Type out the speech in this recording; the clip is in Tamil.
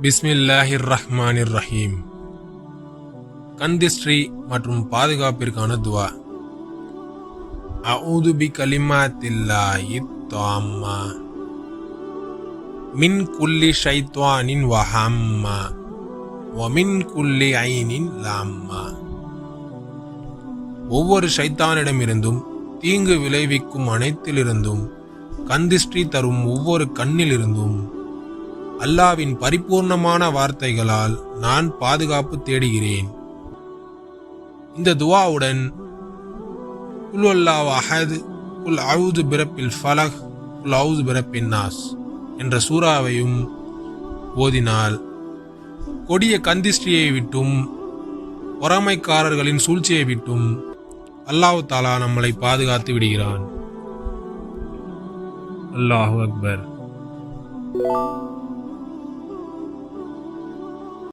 பிஸ்மில்லாஹிர் ரஹ்மானிர் ரஹீம். கந்திஸ்ரீ மற்றும் பாதுகாப்பிற்கான துவா. அஊது பி கலிமாத்தில்லாஹி தாம்மா மின் குல்லி ஷைத்வானின் வஹம்மா வ மின் குல்லி ஐனின் லாம்மா. ஒவ்வொரு ஷைத்தானிடமிருந்தும் தீங்கு விளைவிக்கும் அனைத்திலிருந்தும், கந்திஸ்ரீ தரும் ஒவ்வொரு கண்ணிலிருந்தும் அல்லாவின் பரிபூர்ணமான வார்த்தைகளால் நான் பாதுகாப்பு தேடுகிறேன். இந்த துவாவுடன் குல் அல்லாஹு அஹத், குல் அஊது பிரப்பில் ஃபலக், குல் அஊது பிரப்பின் நாஸ் என்ற சூறாவையும் ஓதினால் கொடிய கந்திஸ்ரீயை விட்டும் பொறாமைக்காரர்களின் சூழ்ச்சியை விட்டும் அல்லாஹ் தஆலா நம்மளை பாதுகாத்து விடுகிறான். அல்லாஹு அக்பர்.